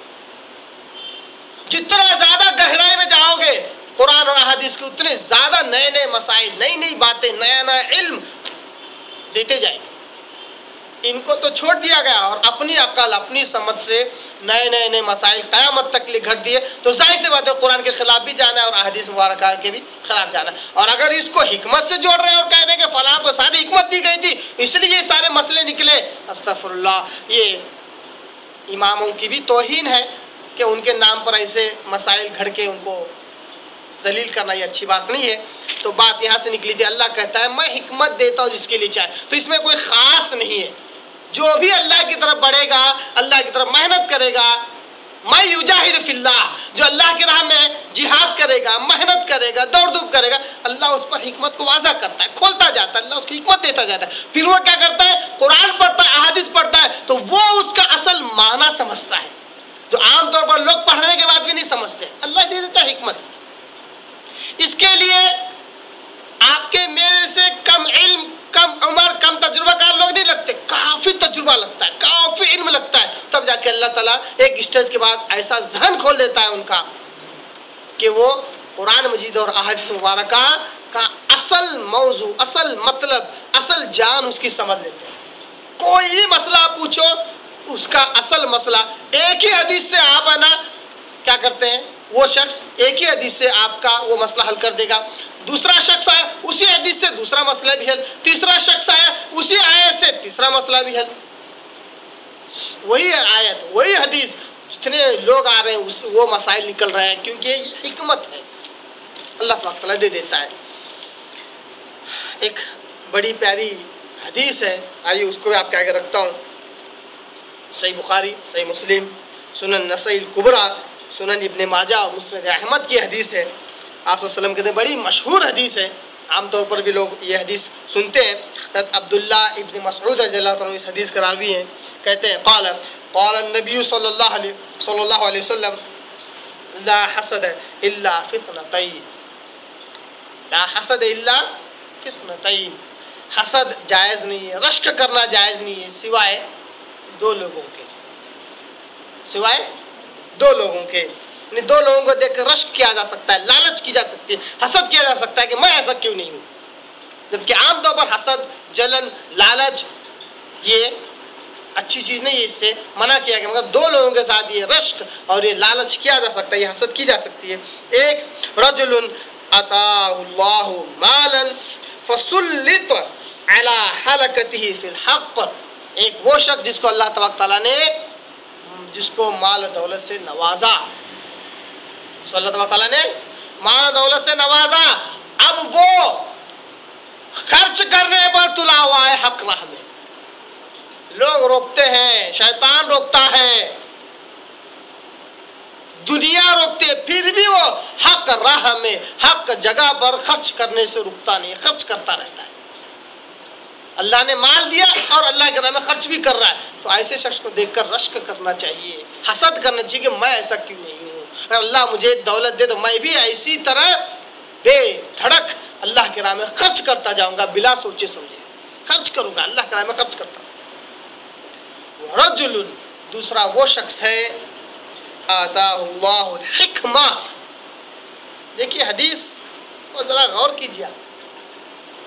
S1: جتنا زیادہ گہرائی میں جاؤ گے قرآن اور احادیث کے، اتنے زیادہ نئے نئے مسائل، نئی نئی باتیں، نیا نیا علم دیتے جائیں گے۔ ان کو تو چھوڑ دیا گیا اور اپنی عقل اپنی سمجھ سے نئے نئے مسائل قیامت تک لیے گھڑ دیے، تو ظاہر سی بات ہے قرآن کے خلاف بھی جانا ہے اور احادیث مبارکہ کے بھی خلاف جانا ہے۔ اور اگر اس کو حکمت سے جوڑ رہے ہیں اور کہہ رہے ہیں کہ فلاں کو ساری حکمت دی گئی تھی اس لیے یہ سارے مسئلے نکلے، استغفر اللہ، یہ اماموں کی بھی توہین ہے کہ ان کے نام پر ایسے مسائل گھڑ کے ان کو ذلیل کرنا یہ اچھی بات نہیں ہے۔ تو بات یہاں سے نکلی تھی، اللہ کہتا ہے میں حکمت دیتا ہوں جس کے لیے چاہے، تو اس میں کوئی خاص نہیں ہے۔ جو بھی اللہ کی طرف بڑھے گا، اللہ کی طرف محنت کرے گا، میں یجاہد فی اللہ، جو اللہ کی راہ میں جہاد کرے گا، محنت کرے گا، دوڑ دھوپ کرے گا، اللہ اس پر حکمت کو واضح کرتا ہے، کھولتا جاتا ہے، اللہ اس کی حکمت دیتا جاتا ہے۔ پھر وہ کیا کرتا ہے؟ قرآن پڑھتا ہے، احادیث پڑھتا ہے، تو وہ اس کا اصل معنی سمجھتا ہے جو عام طور پر لوگ پڑھنے کے بعد بھی نہیں سمجھتے۔ اللہ دے دیتا ہے حکمت۔ اس کے لیے آپ کے میرے سے کم علم، کم عمر، کم تجربہ کار لوگ نہیں لگتے، کافی تجربہ لگتا ہے، کافی علم لگتا ہے، تب جا کے اللہ تعالیٰ ایک اسٹیج کے بعد ایسا ذہن کھول دیتا ہے ان کا کہ وہ قرآن مجید اور احادیث مبارکہ کا اصل موضوع، اصل مطلب، اصل جان اس کی سمجھ لیتے ہیں۔ کوئی بھی مسئلہ پوچھو، اس کا اصل مسئلہ ایک ہی حدیث سے آپ ہے نا کیا کرتے ہیں، وہ شخص ایک ہی حدیث سے آپ کا وہ مسئلہ حل کر دے گا۔ دوسرا شخص آیا اسی حدیث سے دوسرا مسئلہ بھی حل، تیسرا شخص آیا اسی آیت سے تیسرا مسئلہ بھی حل۔ وہی آیت، وہی حدیث، جتنے لوگ آ رہے ہیں وہ مسائل نکل رہے ہیں، کیونکہ یہ حکمت ہے، اللہ تعالیٰ دے دیتا ہے۔ ایک بڑی پیاری حدیث ہے، آئیے اس کو آپ کے آگے رکھتا ہوں۔ صحیح بخاری، صحیح مسلم، سنن نسائی الکبریٰ، سنن ابن ماجہ اور مسند احمد کی حدیث ہے۔ آپ صلی اللہ علیہ وسلم کہتے ہیں بڑی مشہور حدیث ہے، عام طور پر بھی لوگ یہ حدیث سنتے ہیں۔ حضرت عبداللہ ابن مسعود رضی اللہ عنہ اس حدیث کا راوی ہیں، کہتے ہیں قال النبی صلی اللہ علیہ وسلم لا حسد الا فتنتین، لا حسد الا فتنتین، حسد جائز نہیں ہے، رشک کرنا جائز نہیں ہے سوائے 2 لوگوں کے، سوائے 2 لوگوں کے، یعنی 2 لوگوں کو دیکھ کر رشک کیا جا سکتا ہے، لالچ کی جا سکتی ہے، حسد کیا جا سکتا ہے کہ میں ایسا کیوں نہیں ہوں، جبکہ عام طور پر حسد، جلن، لالچ یہ اچھی چیز نہیں ہے، اس سے منع کیا گیا، مگر 2 لوگوں کے ساتھ یہ رشک اور یہ لالچ کیا جا سکتا ہے، یہ حسد کی جا سکتی ہے۔ ایک رجل عطاہ اللہ مالا فسلط علی حلقته فی الحق، ایک وہ شخص جس کو اللہ تبارک تعالیٰ نے جس کو مال و دولت سے نوازا، جس کو اللہ تبارک تعالیٰ نے مال و دولت سے نوازا، اب وہ خرچ کرنے پر تلا ہوا ہے حق راہ میں، لوگ روکتے ہیں، شیطان روکتا ہے، دنیا روکتے، پھر بھی وہ حق راہ میں، حق جگہ پر خرچ کرنے سے رکتا نہیں، خرچ کرتا رہتا ہے۔ اللہ نے مال دیا اور اللہ کے راہ میں خرچ بھی کر رہا ہے، تو ایسے شخص کو دیکھ کر رشک کرنا چاہیے، حسد کرنا چاہیے کہ میں ایسا کیوں نہیں ہوں، اگر اللہ مجھے دولت دے تو میں بھی اسی طرح بے دھڑک اللہ کی راہ میں خرچ کرتا جاؤں گا، بلا سوچے سمجھے خرچ کروں گا، اللہ کی راہ میں خرچ کرتا ہوں۔ رجل، دوسرا وہ شخص ہے آتاہ اللہ الحکمہ۔ دیکھیے حدیث کو ذرا غور کیجیے،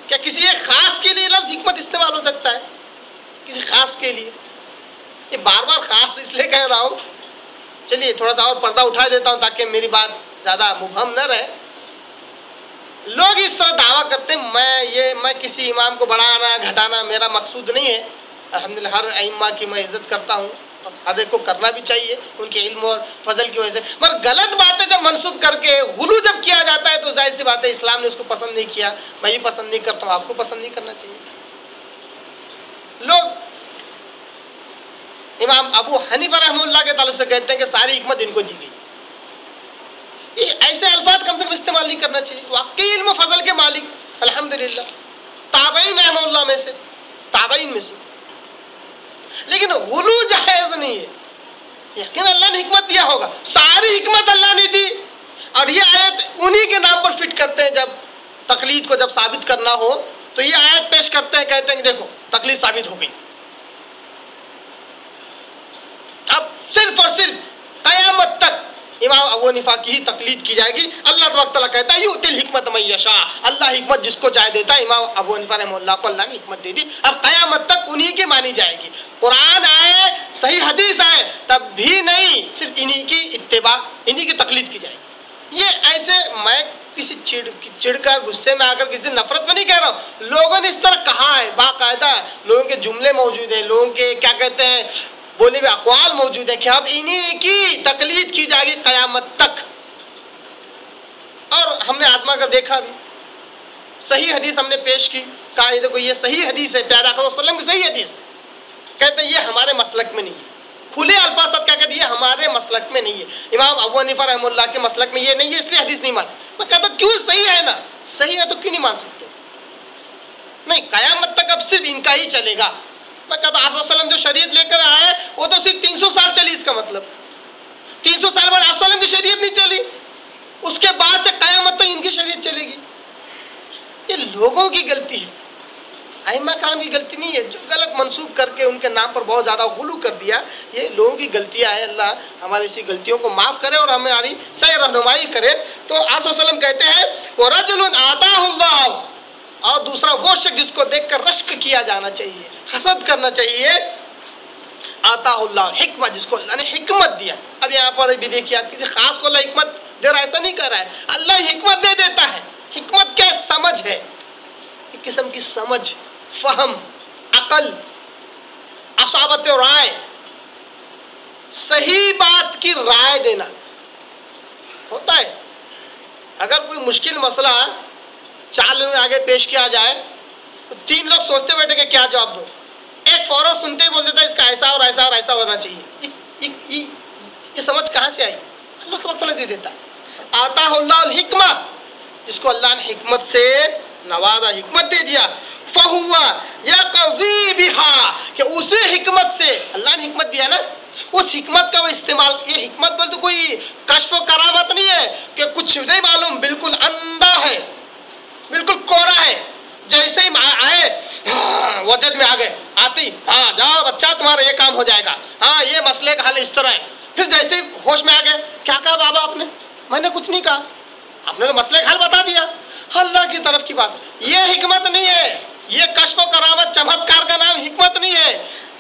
S1: کیا کسی ایک خاص کے لیے لفظ حکمت استعمال ہو سکتا ہے؟ کسی خاص کے لیے؟ یہ بار بار خاص اس لیے کہہ رہا ہوں، چلیے تھوڑا سا اور پردہ اٹھا دیتا ہوں تاکہ میری بات زیادہ مبہم نہ رہے۔ لوگ اس طرح دعویٰ کرتے ہیں میں کسی امام کو بڑھانا گھٹانا میرا مقصود نہیں ہے، الحمدللہ ہر ائمہ کی میں عزت کرتا ہوں، ہر ایک کو کرنا بھی چاہیے ان کے علم اور فضل کی وجہ سے، مگر غلط باتیں جب منسوب کر کے غلو جب کیا جاتا ہے تو ظاہر سی بات ہے اسلام نے اس کو پسند نہیں کیا، میں بھی پسند نہیں کرتا ہوں، آپ کو پسند نہیں کرنا چاہیے۔ لوگ امام ابو حنیفہ رحمہ اللہ کے تعلق سے کہتے ہیں کہ ساری حکمت ان کو دی گئی۔ یہ ایسے الفاظ کم سے کم استعمال نہیں کرنا چاہیے، واقعی علم و فضل کے مالک الحمدللہ، تابعین رحمہ اللہ میں سے، تابعین میں سے، لیکن غلو جائز نہیں ہے۔ یقین اللہ نے حکمت دیا ہوگا، ساری حکمت اللہ نے دی، اور یہ آیت انہی کے نام پر فٹ کرتے ہیں۔ جب تقلید کو جب ثابت کرنا ہو تو یہ آیت پیش کرتے ہیں، کہتے ہیں کہ دیکھو تقلید ثابت ہو گئی، اب صرف اور صرف قیامت تک امام ابو حنیفہ کی ہی تقلید کی جائے گی۔ اللہ تبارک تعالیٰ کہتا ہے یؤتی الحکمت من یشاء، اللہ حکمت جس کو چاہے دیتا ہے، امام ابو حنیفہ رحمہ اللہ کو اللہ نے حکمت دے دی، اب قیامت تک انہی کی مانی جائے گی۔ قرآن آئے، صحیح حدیث آئے، تب بھی نہیں، صرف انہی کی اتباع، انہی کی تقلید کی جائے گی۔ یہ ایسے میں کسی چڑ کر غصے میں آ کر کسی نفرت میں نہیں کہہ رہا ہوں، لوگوں نے اس طرح کہا ہے، باقاعدہ لوگوں کے جملے موجود ہیں، لوگوں کے کیا کہتے ہیں بولے ہوئے اقوال موجود ہیں کہ اب انہی کی تقلید کی جائے گی قیامت تک۔ اور ہم نے آزما کر دیکھا بھی، صحیح حدیث ہم نے پیش کی، کہا یہ دیکھو یہ صحیح حدیث ہے، پیارے آقا صلی اللہ علیہ وسلم کی صحیح حدیث، کہتے ہیں یہ ہمارے مسلک میں نہیں ہے، کھلے الفاظ کیا کہتے ہیں یہ ہمارے مسلک میں نہیں ہے، امام ابو حنیفہ رحمہ اللہ کے مسلک میں یہ نہیں ہے، اس لیے حدیث نہیں مان سکتے۔ میں کہتا ہوں کیوں، صحیح ہے نا، صحیح ہے تو کیوں نہیں مان سکتے؟ نہیں، قیامت تک اب صرف ان کا ہی چلے گا۔ میں کہتا ہوں آپ صلی اللہ علیہ وسلم جو شریعت لے کر آئے وہ تو صرف 300 سال چلی، اس کا مطلب 300 سال بعد آپ صلی اللہ علیہ وسلم کی شریعت نہیں چلی، اس کے بعد سے قیامت تک ان کی شریعت چلے گی۔ یہ لوگوں کی غلطی ہے، ائمہ کرام کی غلطی نہیں ہے، جو غلط منسوب کر کے ان کے نام پر بہت زیادہ غلو کر دیا، یہ لوگوں کی غلطیاں ہیں۔ اللہ ہماری اسی غلطیوں کو معاف کرے اور ہماری صحیح رہنمائی کرے۔ تو آپ صلی اللہ علیہ وسلم کہتے ہیں وَرَجُلٌ آتَاهُ اللَّهُ، اور دوسرا وہ شخص جس کو دیکھ کر رشک کیا جانا چاہیے، حسد کرنا چاہیے، آتاہ اللہ حکمت، جس کو اللہ نے حکمت دیا۔ اب یہاں پر بھی دیکھیے، آپ کسی خاص کو اللہ حکمت دے رہا ہے ایسا نہیں کر رہا ہے، اللہ حکمت دے دیتا ہے۔ حکمت کیا سمجھ ہے، ایک قسم کی سمجھ، فہم، عقل، اصابت رائے، صحیح بات کی رائے دینا ہوتا ہے۔ اگر کوئی مشکل مسئلہ 4 لوگ آگے پیش کیا جائے تو 3 لوگ سوچتے بیٹھے کہ کیا جواب دو، ایک فوراً سنتے ہی بول دیتا ہے اس کا ایسا اور ایسا اور ایسا ہونا چاہیے۔ یہ سمجھ کہاں سے آئی؟ اللہ تعالیٰ دے دیتا ہے۔ آتا اللہ الحکمہ، جس کو اللہ نے حکمت سے نوازا، حکمت دے دیا، فہوا یقضی بہا، کہ اسی حکمت سے اللہ نے حکمت دیا نا، اس حکمت کا وہ استعمال۔ یہ حکمت بول تو کوئی کشف و کرامت نہیں ہے کہ کچھ نہیں معلوم، بالکل اندھا ہے، بالکل کوڑا ہے، جیسے ہی آئے وجد میں آ گئے، آتی ہاں جاؤ بچہ تمہارا یہ کام ہو جائے گا، ہاں یہ مسئلے کا حل اس طرح ہے، پھر جیسے ہی ہوش میں آ گئے، کیا کہا بابا آپ نے؟ میں نے کچھ نہیں کہا، آپ نے تو مسئلے کا حل بتا دیا، اللہ کی طرف کی بات۔ یہ حکمت نہیں ہے، یہ کشف و کرامت چمتکار کا نام حکمت نہیں ہے۔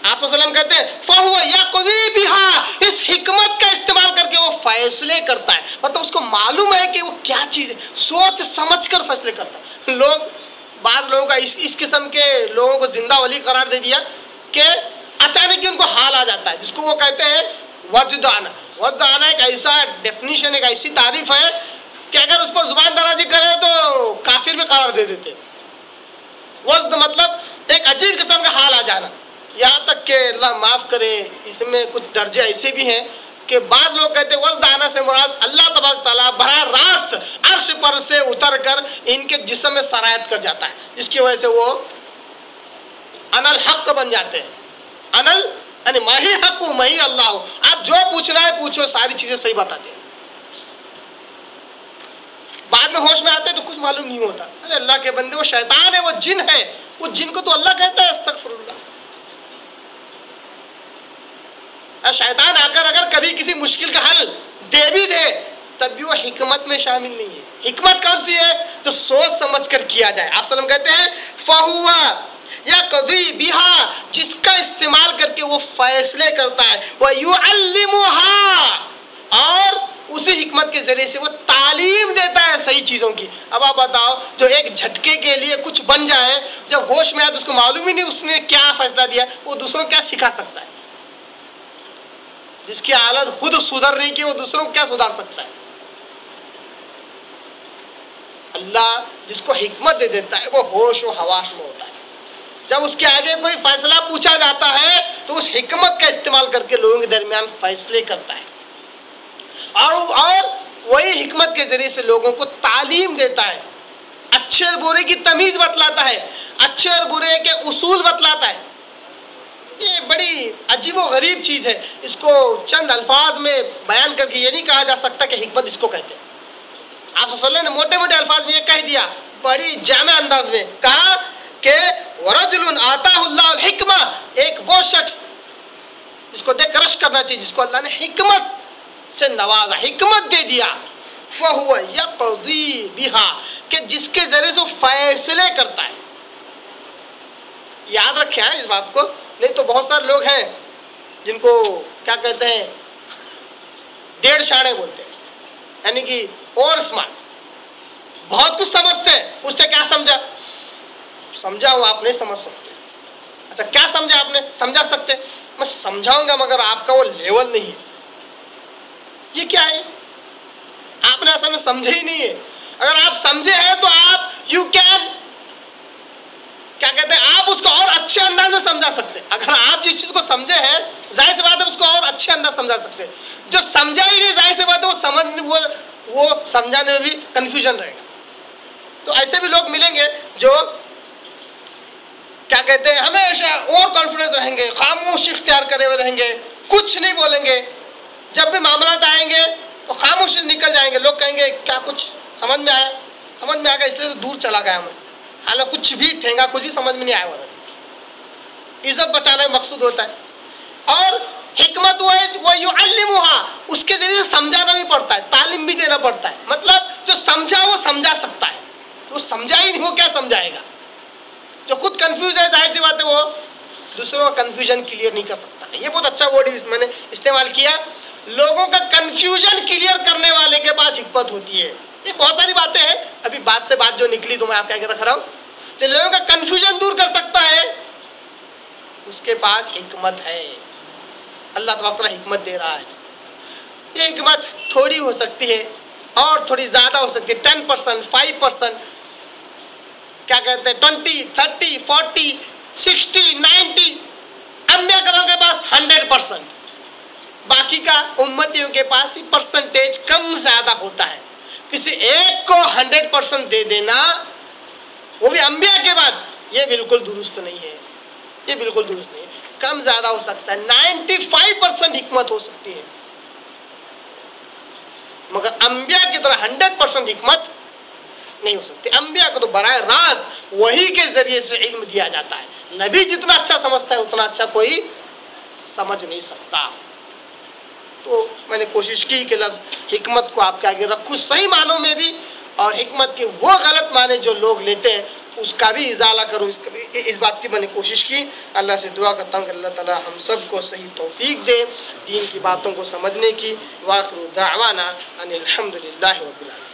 S1: آپ صلی اللہ علیہ وسلم کہتے ہیں فَهُوَ يَقْضِي بِهَا، اس حکمت کا استعمال کر کے وہ فیصلے کرتا ہے، مطلب اس کو معلوم ہے کہ وہ کیا چیز ہے، سوچ سمجھ کر فیصلے کرتا ہے۔ بعض لوگوں کا اس قسم کے لوگوں کو زندہ ولی قرار دے دیا کہ اچانک ہی ان کو حال آ جاتا ہے، جس کو وہ کہتے ہیں وجد آنا۔ وجد آنا ایک ایسا ڈیفینیشن، ایک ایسی تعریف ہے کہ اگر اس پر زبان درازی کرے تو کافر بھی قرار دے دیتے۔ وجد مطلب ایک عجیب قسم کا حال آ جانا، یہاں تک کہ اللہ معاف کرے اس میں کچھ درجے ایسے بھی ہیں کہ بعض لوگ کہتے ہیں وجد آنا سے مراد اللہ تبارک تعالیٰ براہ راست عرش پر سے اتر کر ان کے جسم میں سرایت کر جاتا ہے، جس کی وجہ سے وہ انا الحق بن جاتے ہیں۔ یعنی میں ہی حق ہوں، میں ہی اللہ ہوں، آپ جو پوچھنا ہے پوچھو، ساری چیزیں صحیح بتا دیں، بعد میں ہوش میں آتے تو کچھ معلوم نہیں ہوتا. ارے اللہ کے بندے وہ شیطان ہے, وہ جن ہے, وہ جن کو تو اللہ کہتا ہے استغفر اللہ. شیطان آ کر اگر کبھی کسی مشکل کا حل دے بھی دے تب بھی وہ حکمت میں شامل نہیں ہے. حکمت کون سی ہے؟ جو سوچ سمجھ کر کیا جائے. آپ صلی اللہ علیہ وسلم کہتے ہیں فَهُوَ يَقْضِي بِهَا, جس کا استعمال کر کے وہ فیصلے کرتا ہے, وَيُعَلِّمُهَا, اور اسی حکمت کے ذریعے سے وہ تعلیم دیتا ہے صحیح چیزوں کی. اب آپ بتاؤ, جو ایک جھٹکے کے لیے کچھ بن جائے, جب ہوش میں آئے تو اس کو معلوم ہی نہیں اس نے کیا فیصلہ دیا, وہ دوسروں کو کیا سکھا سکتا ہے؟ جس کی حالت خود سدھر نہیں کی وہ دوسروں کو کیا سدھار سکتا ہے؟ اللہ جس کو حکمت دے دیتا ہے وہ ہوش و حواس میں ہوتا ہے. جب اس کے آگے کوئی فیصلہ پوچھا جاتا ہے تو اس حکمت کا استعمال کر کے لوگوں کے درمیان فیصلے کرتا ہے, اور وہی حکمت کے ذریعے سے لوگوں کو تعلیم دیتا ہے, اچھے اور برے کی تمیز بتلاتا ہے, اچھے اور برے کے اصول بتلاتا ہے. یہ بڑی عجیب و غریب چیز ہے. اس کو چند الفاظ میں بیان کر کے یہ نہیں کہا جا سکتا کہ حکمت اس کو کہتے ہیں. آپ صلی اللہ علیہ وسلم نے موٹے موٹے الفاظ میں یہ کہہ دیا, بڑی جامع انداز میں کہا کہ وَرَجُلٌ آتَاهُ اللَّهُ الْحِكْمَةَ, ایک وہ شخص جس کو دیکھ کر رشک کرنا چاہیے, جس کو اللہ نے حکمت سے نوازا, حکمت دے دیا. فَهُوَ يَقْضِي بِهَا, کہ جس کے ذریعے سے فیصلے کرتا ہے. یاد رکھیں اس بات کو, نہیں تو بہت سارے لوگ ہیں جن کو کیا کہتے ہیں, ڈیڑھ شانے بولتے ہیں, یعنی کہ اور اسمارٹ, بہت کچھ سمجھتے ہیں. پوچھتے کیا سمجھا؟ سمجھا ہوں, آپ نہیں سمجھ سکتے. اچھا کیا سمجھا آپ نے؟ سمجھا سکتے, میں سمجھاؤں گا مگر آپ کا وہ لیول نہیں ہے. یہ کیا ہے؟ آپ نے اصل میں سمجھے ہی نہیں ہے. اگر آپ سمجھے ہیں تو آپ یو کین کیا کہتے ہیں, آپ اس کو اور اچھے انداز میں سمجھا سکتے ہیں. اگر آپ جس چیز کو سمجھے ہیں ظاہر سی بات ہے اس کو اور اچھے انداز سمجھا سکتے ہیں. جو سمجھا ہی نہیں ظاہر سی بات ہے وہ سمجھانے میں بھی کنفیوژن رہے گا. تو ایسے بھی لوگ ملیں گے جو کیا کہتے ہیں ہمیشہ اوور کانفیڈنس رہیں گے, خاموش اختیار کرے ہوئے رہیں گے, کچھ نہیں بولیں گے. جب بھی معاملات آئیں گے تو خاموش نکل جائیں گے. لوگ کہیں گے کیا کچھ سمجھ میں آیا؟ سمجھ میں آ گیا اس لیے تو دور چلا گیا میں. حالانکہ کچھ بھی پھینگا, کچھ بھی سمجھ میں نہیں آیا. عزت بچانا مقصود ہوتا ہے. اور حکمت وہ یعلمها, اس کے ذریعے سمجھانا بھی پڑتا ہے, تعلیم بھی دینا پڑتا ہے. مطلب جو سمجھا وہ سمجھا سکتا ہے, وہ سمجھا ہی نہیں وہ کیا سمجھائے گا. جو خود کنفیوز ہے ظاہر سی بات ہے وہ دوسروں کا کنفیوژن کلیئر نہیں کر سکتا. یہ بہت اچھا ورڈ میں نے استعمال کیا, لوگوں کا کنفیوژن کلیئر کرنے والے کے پاس حکمت ہوتی ہے. یہ بہت ساری باتیں ہیں, ابھی بات سے بات جو نکلی تو میں آپ کے آگے رکھ رہا ہوں. جو لوگوں کا کنفیوژن دور کر سکتا ہے اس کے پاس حکمت ہے. اللہ تبارک تعالیٰ حکمت دے رہا ہے. یہ حکمت تھوڑی ہو سکتی ہے اور تھوڑی زیادہ ہو سکتی ہے, 10%, 5%, کیا کہتے ہیں 20, 30, 40, 60, 90. انبیاء کرام کے پاس 100%, باقی کا امتیوں کے پاس ہی پرسنٹیج کم زیادہ ہوتا ہے. کسی ایک کو 100% دے دینا وہ بھی انبیاء کے بعد, یہ بالکل درست نہیں ہے. یہ بالکل درست نہیں ہے. کم زیادہ ہو سکتا ہے, 95% حکمت ہو سکتی ہے, مگر انبیاء کی طرح 100% حکمت نہیں ہو سکتی. انبیاء کو تو براہ راست وحی کے ذریعے سے علم دیا جاتا ہے. نبی جتنا اچھا سمجھتا ہے اتنا اچھا کوئی سمجھ نہیں سکتا. تو میں نے کوشش کی کہ لفظ حکمت کو آپ کے آگے رکھوں صحیح معنوں میں بھی, اور حکمت کے وہ غلط معنی جو لوگ لیتے ہیں اس کا بھی ازالہ کروں. اس بات کی میں نے کوشش کی. اللہ سے دعا کرتا ہوں کہ اللہ تعالی ہم سب کو صحیح توفیق دے دین کی باتوں کو سمجھنے کی. وآخر دعوانا ان الحمد للہ رب العالمین.